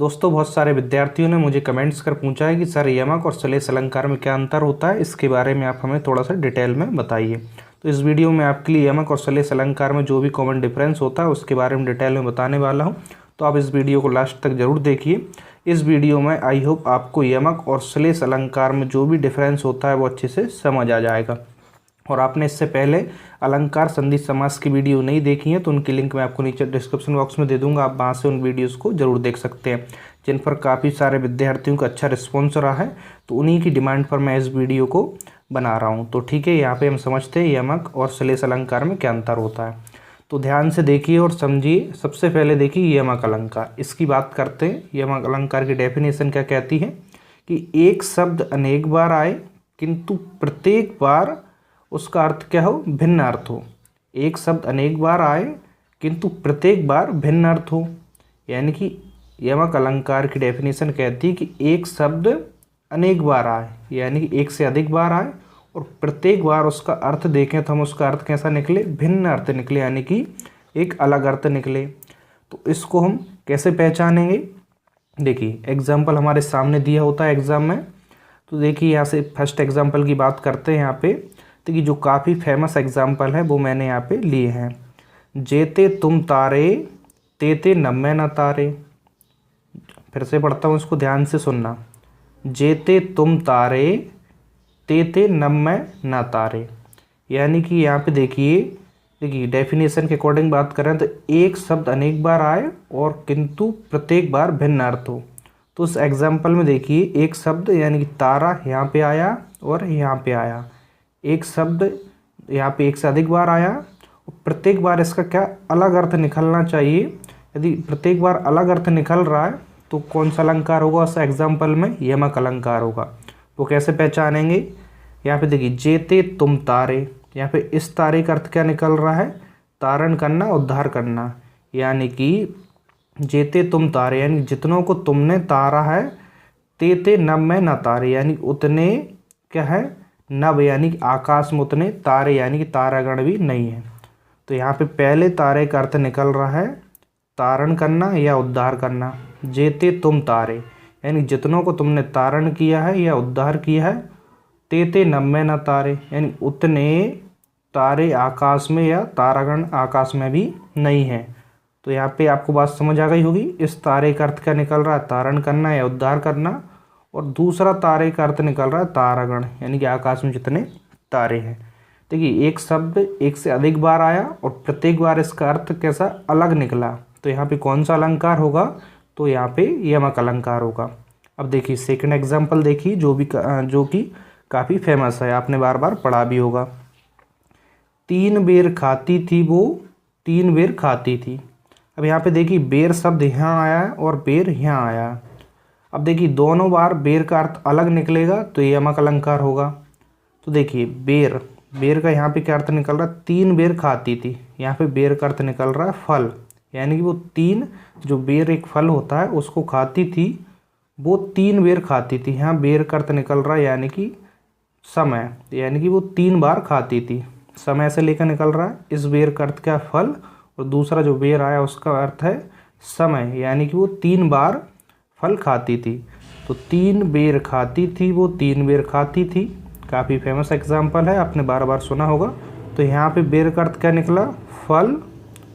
दोस्तों, बहुत सारे विद्यार्थियों ने मुझे कमेंट्स कर पूछा है कि सर यमक और श्लेष अलंकार में क्या अंतर होता है, इसके बारे में आप हमें थोड़ा सा डिटेल में बताइए। तो इस वीडियो में आपके लिए यमक और श्लेष अलंकार में जो भी कॉमन डिफरेंस होता है उसके बारे में डिटेल में बताने वाला हूँ। तो आप इस वीडियो को लास्ट तक ज़रूर देखिए। इस वीडियो में आई होप आपको यमक और श्लेष अलंकार में जो भी डिफरेंस होता है वो अच्छे से समझ आ जाएगा। और आपने इससे पहले अलंकार संधि समास की वीडियो नहीं देखी है तो उनकी लिंक मैं आपको नीचे डिस्क्रिप्शन बॉक्स में दे दूंगा, आप वहाँ से उन वीडियोस को जरूर देख सकते हैं, जिन पर काफ़ी सारे विद्यार्थियों का अच्छा रिस्पॉन्स रहा है। तो उन्हीं की डिमांड पर मैं इस वीडियो को बना रहा हूँ। तो ठीक है, यहाँ पे हम समझते हैं यमक और श्लेष अलंकार में क्या अंतर होता है। तो ध्यान से देखिए और समझिए। सबसे पहले देखिए यमक अलंकार, इसकी बात करते हैं। यमक अलंकार की डेफिनेशन क्या कहती है कि एक शब्द अनेक बार आए किंतु प्रत्येक बार उसका अर्थ क्या हो, भिन्न अर्थ हो। एक शब्द अनेक बार आए किंतु प्रत्येक बार भिन्न अर्थ हो। यानी कि यमक अलंकार की डेफिनेशन कहती है कि एक शब्द अनेक बार आए, यानी कि एक से अधिक बार आए और प्रत्येक बार उसका अर्थ देखें तो हम उसका अर्थ कैसा निकले, भिन्न अर्थ निकले, यानी कि एक अलग अर्थ निकले। तो इसको हम कैसे पहचानेंगे, देखिए एग्जाम्पल हमारे सामने दिया होता है एग्जाम में। तो देखिए यहाँ से फर्स्ट एग्जाम्पल की बात करते हैं। यहाँ पे देखिए जो काफ़ी फेमस एग्जाम्पल है वो मैंने यहाँ पे लिए हैं। जेते तुम तारे तेते नम्मे न तारे। फिर से पढ़ता हूँ, इसको ध्यान से सुनना। जेते तुम तारे तेते नम्मे न तारे। यानी कि यहाँ पे देखिए डेफिनेशन के अकॉर्डिंग बात करें तो एक शब्द अनेक बार आए और किंतु प्रत्येक बार भिन्न अर्थ हो। तो उस एग्जाम्पल में देखिए एक शब्द यानी कि तारा यहाँ पे आया और यहाँ पे आया। एक शब्द यहाँ पे एक से अधिक बार आया और प्रत्येक बार इसका क्या अलग अर्थ निकलना चाहिए। यदि प्रत्येक बार अलग अर्थ निकल रहा है तो कौन सा अलंकार होगा उस एग्जाम्पल में, यमक अलंकार होगा। वो कैसे पहचानेंगे, यहाँ पे देखिए जेते तुम तारे, यहाँ पे इस तारे का अर्थ क्या निकल रहा है, तारण करना, उद्धार करना। यानी कि जेते तुम तारे यानी जितनों को तुमने तारा है, तेते नभ में न तारे यानी उतने क्या है, नभ यानी कि आकाश में उतने तारे यानी कि तारागण भी नहीं है। तो यहाँ पे पहले तारे का अर्थ निकल रहा है तारण करना या उद्धार करना। जेते तुम तारे यानी जितनों को तुमने तारण किया है या उद्धार किया है। तेते नभ में न तारे यानी उतने तारे आकाश में या तारागण आकाश में भी नहीं है। तो यहाँ पे आपको बात समझ आ गई होगी। इस तारे का अर्थ क्या निकल रहा है, तारण करना या उद्धार करना, और दूसरा तारे का अर्थ निकल रहा है तारागण यानी कि आकाश में जितने तारे हैं। देखिए एक शब्द एक से अधिक बार आया और प्रत्येक बार इसका अर्थ कैसा अलग निकला। तो यहाँ पे कौन सा अलंकार होगा, तो यहाँ पे यमक अलंकार होगा। अब देखिए सेकंड एग्जाम्पल देखिए जो कि काफ़ी फेमस है, आपने बार बार पढ़ा भी होगा। तीन बेर खाती थी वो तीन बेर खाती थी। अब यहाँ पे देखिए बेर शब्द यहाँ आया है और बेर यहाँ आया है। अब देखिए दोनों बार बेर का अर्थ अलग निकलेगा तो ये यमक अलंकार होगा। तो देखिए बेर का यहाँ पे क्या अर्थ निकल रहा है, तीन बेर खाती थी। यहाँ पे बेर का अर्थ निकल रहा है फल, यानी कि वो तीन, जो बेर एक फल होता है उसको खाती थी, वो तीन बेर खाती थी। यहाँ बेर का अर्थ निकल रहा है यानी कि समय, यानी कि वो तीन बार खाती थी, समय से लेकर निकल रहा है। इस बेर का अर्थ क्या, फल, और दूसरा जो बेर आया उसका अर्थ है समय, यानी कि वो तीन बार फल खाती थी। तो तीन बेर खाती थी वो तीन बेर खाती थी, काफ़ी फेमस एग्जाम्पल है, आपने बार बार सुना होगा। तो यहाँ पे बेर का अर्थ क्या निकला, फल,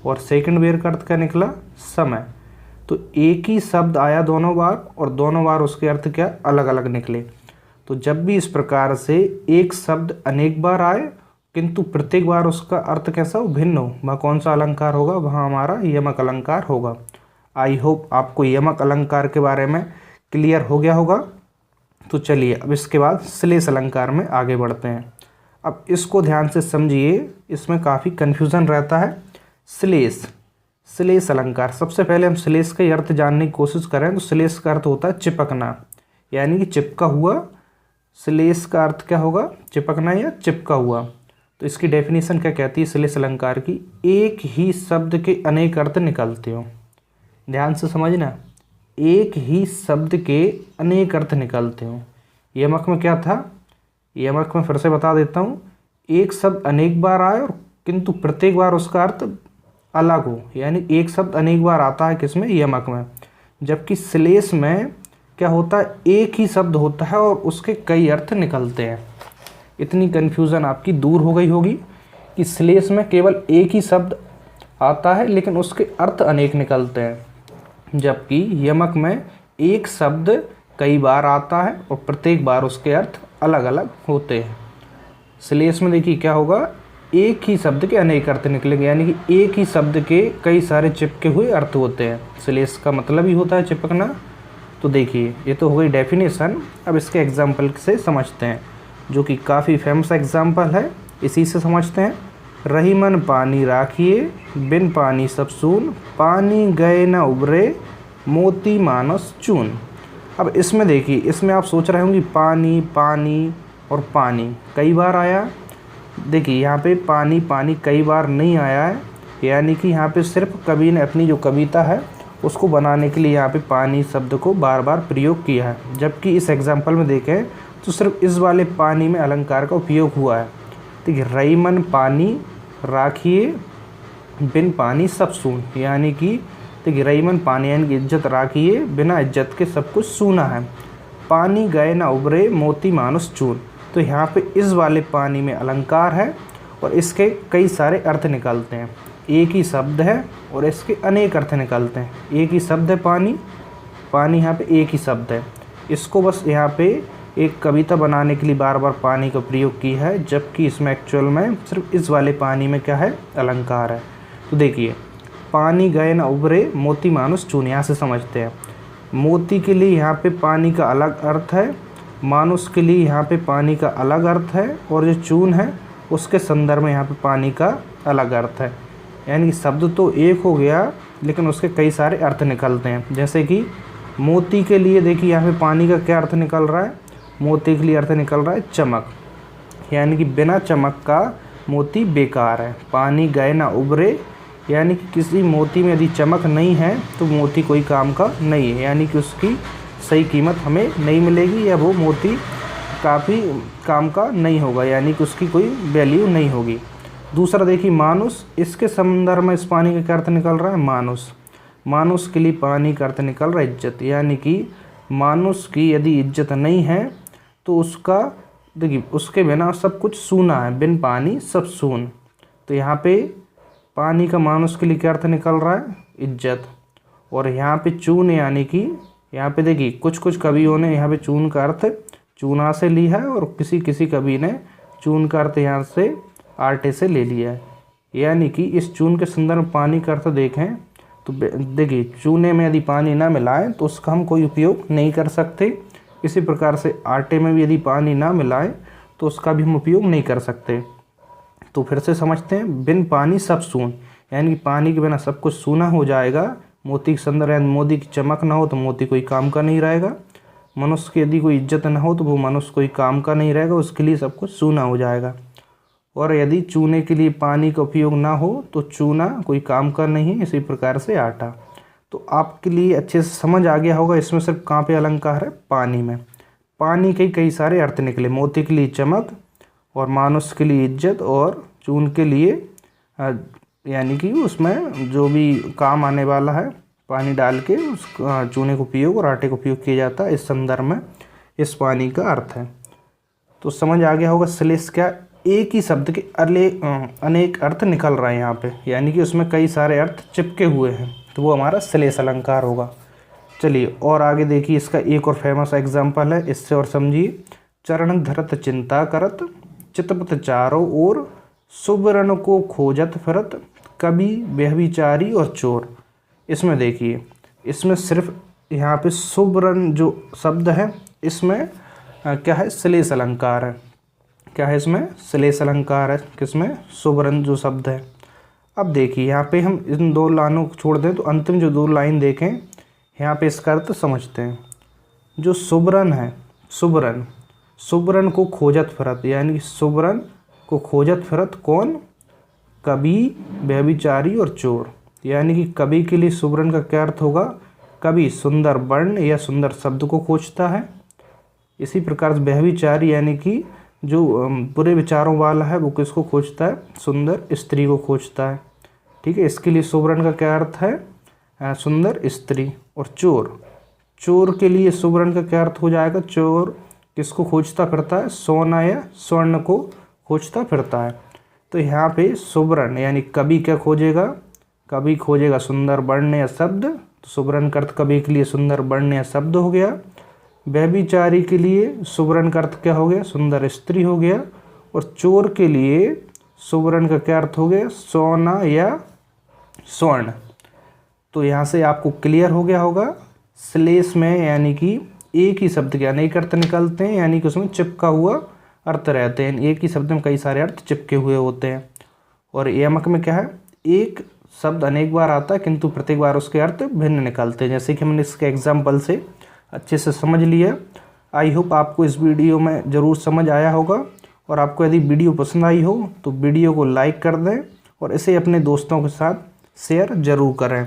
और सेकंड बेर का अर्थ क्या निकला, समय। तो एक ही शब्द आया दोनों बार और दोनों बार उसके अर्थ क्या अलग अलग निकले। तो जब भी इस प्रकार से एक शब्द अनेक बार आए किंतु प्रत्येक बार उसका अर्थ कैसा हो, भिन्न हो, वह कौन सा अलंकार होगा, वहाँ हमारा यमक अलंकार होगा। आई होप आपको यमक अलंकार के बारे में क्लियर हो गया होगा। तो चलिए अब इसके बाद श्लेष अलंकार में आगे बढ़ते हैं। अब इसको ध्यान से समझिए, इसमें काफ़ी कन्फ्यूज़न रहता है। श्लेष अलंकार, सबसे पहले हम श्लेष के अर्थ जानने की कोशिश करें तो श्लेष का अर्थ होता है चिपकना, यानी कि चिपका हुआ। श्लेष का अर्थ क्या होगा, चिपकना या चिपका हुआ। तो इसकी डेफिनेशन क्या कहती है श्लेष अलंकार की, एक ही शब्द के अनेक अर्थ निकलते हो। ध्यान से समझना, एक ही शब्द के अनेक अर्थ निकलते हो। यमक में क्या था, यमक में फिर से बता देता हूँ, एक शब्द अनेक बार आए और किंतु प्रत्येक बार उसका अर्थ अलग हो, यानी एक शब्द अनेक बार आता है किसमें, यमक में। जबकि श्लेष में क्या होता है, एक ही शब्द होता है और उसके कई अर्थ निकलते हैं। इतनी कन्फ्यूज़न आपकी दूर हो गई होगी कि श्लेष में केवल एक ही शब्द आता है लेकिन उसके अर्थ अनेक निकलते हैं, जबकि यमक में एक शब्द कई बार आता है और प्रत्येक बार उसके अर्थ अलग अलग होते हैं। श्लेष में देखिए क्या होगा, एक ही शब्द के अनेक अर्थ निकलेंगे, यानी कि एक ही शब्द के कई सारे चिपके हुए अर्थ होते हैं। श्लेष का मतलब ही होता है चिपकना। तो देखिए ये तो हो गई डेफिनेशन। अब इसके एग्जाम्पल से समझते हैं, जो कि काफ़ी फेमस एग्जाम्पल है, इसी से समझते हैं। रही मन पानी राखिए, बिन पानी सब सून, पानी गए न उबरे, मोती मानस चून। अब इसमें देखिए, इसमें आप सोच रहे होंगे पानी पानी और पानी कई बार आया। देखिए यहाँ पे पानी पानी कई बार नहीं आया है, यानी कि यहाँ पे सिर्फ कवि ने अपनी जो कविता है उसको बनाने के लिए यहाँ पे पानी शब्द को बार बार प्रयोग किया है। जबकि इस एग्जाम्पल में देखें तो सिर्फ इस वाले पानी में अलंकार का उपयोग हुआ है। देखिए रही मन पानी राखिए, बिन पानी सब सून, यानी कि देखिए रही मन पानी यानी कि इज्जत राखिए, बिना इज्जत के सब कुछ सूना है। पानी गए ना उबरे, मोती मानुस चून। तो यहाँ पे इस वाले पानी में अलंकार है और इसके कई सारे अर्थ निकलते हैं। एक ही शब्द है और इसके अनेक अर्थ निकलते हैं। एक ही शब्द है पानी, पानी यहाँ पे एक ही शब्द है। इसको बस यहाँ पे एक कविता बनाने के लिए बार बार पानी का प्रयोग किया है, जबकि इसमें एक्चुअल में सिर्फ इस वाले पानी में क्या है, अलंकार है। तो देखिए पानी गए ना उबरे, मोती मानुस चून, यहाँ से समझते हैं। मोती के लिए यहाँ पे पानी का अलग अर्थ है, मानुस के लिए यहाँ पे पानी का अलग अर्थ है, और जो चून है उसके संदर्भ में यहाँ पे पानी का अलग अर्थ है। यानी कि शब्द तो एक हो गया लेकिन उसके कई सारे अर्थ निकलते हैं। जैसे कि मोती के लिए देखिए यहाँ पे पानी का क्या अर्थ निकल रहा है, मोती के लिए अर्थ निकल रहा है चमक, यानी कि बिना चमक का मोती बेकार है। पानी गए ना उबरे, यानी कि किसी मोती में यदि चमक नहीं है तो मोती कोई काम का नहीं है, यानी कि उसकी सही कीमत हमें नहीं मिलेगी या वो मोती काफ़ी काम का नहीं होगा, यानी कि उसकी कोई वैल्यू नहीं होगी। दूसरा देखिए मानुस, इसके संदर्भ में इस पानी का क्या अर्थ निकल रहा है, मानुस। मानुस के लिए पानी का अर्थ निकल रहा है इज्जत, यानी कि मानुस की यदि इज्जत नहीं है तो उसका देखिए उसके बिना सब कुछ सूना है, बिन पानी सब सून। तो यहाँ पे पानी का मानुस के लिए क्या अर्थ निकल रहा है, इज्जत। और यहाँ पे चून, यानी कि यहाँ पे देखिए कुछ कुछ कवियों ने यहाँ पे चून का अर्थ चूना से लिया है और किसी किसी कवि ने चून का अर्थ यहाँ से आटे से ले लिया है। यानी कि इस चून के संदर्भ में पानी का अर्थ देखें तो देखिए चूने में यदि पानी ना मिलाएं तो उसका हम कोई उपयोग नहीं कर सकते। इसी प्रकार से आटे में भी यदि पानी ना मिलाएं तो उसका भी हम उपयोग नहीं कर सकते। तो फिर से समझते हैं, बिन पानी सब सून, यानी कि पानी के बिना सब कुछ सूना हो जाएगा। मोती के संदर्भ यानी मोती की चमक ना हो तो मोती कोई काम का नहीं रहेगा। मनुष्य की यदि कोई इज्जत ना हो तो वो मनुष्य कोई काम का नहीं रहेगा, उसके लिए सब कुछ सूना हो जाएगा। और यदि चूने के लिए पानी का उपयोग ना हो तो चूना कोई काम का नहीं है। इसी प्रकार से आटा। तो आपके लिए अच्छे से समझ आ गया होगा इसमें सिर्फ कहाँ पे अलंकार है, पानी में। पानी के कई सारे अर्थ निकले, मोती के लिए चमक और मानुष के लिए इज्जत और चून के लिए यानी कि उसमें जो भी काम आने वाला है पानी डाल के उस चूने का उपयोग और आटे का उपयोग किया जाता है। इस संदर्भ में इस पानी का अर्थ है। तो समझ आ गया होगा श्लेष क्या, एक ही शब्द के अनेक अर्थ निकल रहे हैं यहाँ पे, यानी कि उसमें कई सारे अर्थ चिपके हुए हैं, तो वो हमारा श्लेष अलंकार होगा। चलिए और आगे देखिए, इसका एक और फेमस एग्जाम्पल है, इससे और समझिए। चरण धरत चिंता करत, चितपत चारों ओर, सुबरन को खोजत फिरत, कभी व्यभिचारी और चोर। इसमें देखिए, इसमें सिर्फ यहाँ पे सुबरन जो शब्द है इसमें क्या है, श्लेष अलंकार है। क्या है इसमें, श्लेष अलंकार है। किसमें, सुबरन जो शब्द है। अब देखिए यहाँ पे हम इन दो लाइनों को छोड़ दें तो अंतिम जो दो लाइन देखें, यहाँ पे इसका अर्थ समझते हैं। जो सुबरन है, सुबरन, सुबरन को खोजत फिरत, यानी कि सुबरन को खोजत फिरत कौन, कवि, व्यभिचारी और चोर। यानी कि कवि के लिए सुबरन का क्या अर्थ होगा, कवि सुंदर वर्ण या सुंदर शब्द को खोजता है। इसी प्रकार से व्यभिचारी यानी कि जो बुरे विचारों वाला है वो किसको खोजता है, सुंदर स्त्री को खोजता है। ठीक है, इसके लिए सुबरन का क्या अर्थ है, सुंदर स्त्री। और चोर, चोर के लिए सुवर्ण का क्या अर्थ हो जाएगा? चोर किसको खोजता फिरता है? सोना या स्वर्ण को खोजता फिरता है। तो यहाँ पे सुवर्ण यानी कवि क्या खोजेगा? कवि खोजेगा सुंदर वर्ण या शब्द। तो सुवर्ण का अर्थ कवि के लिए सुंदर वर्ण या शब्द हो गया। व्यभिचारी के लिए सुवर्ण का अर्थ क्या हो गया? सुंदर स्त्री हो गया। और चोर के लिए सुवर्ण का क्या अर्थ हो गया? सोना या स्वर्ण। तो यहाँ से आपको क्लियर हो गया होगा। श्लेष में यानी कि एक ही शब्द के अनेक अर्थ निकलते हैं, यानी कि उसमें चिपका हुआ अर्थ रहते हैं। एक ही शब्द में कई सारे अर्थ चिपके हुए होते हैं। और यमक में क्या है? एक शब्द अनेक बार आता है किंतु प्रत्येक बार उसके अर्थ भिन्न निकलते हैं, जैसे कि हमने इसके एग्जाम्पल से अच्छे से समझ लिया। आई होप आपको इस वीडियो में ज़रूर समझ आया होगा। और आपको यदि वीडियो पसंद आई हो तो वीडियो को लाइक कर दें और इसे अपने दोस्तों के साथ शेयर ज़रूर करें।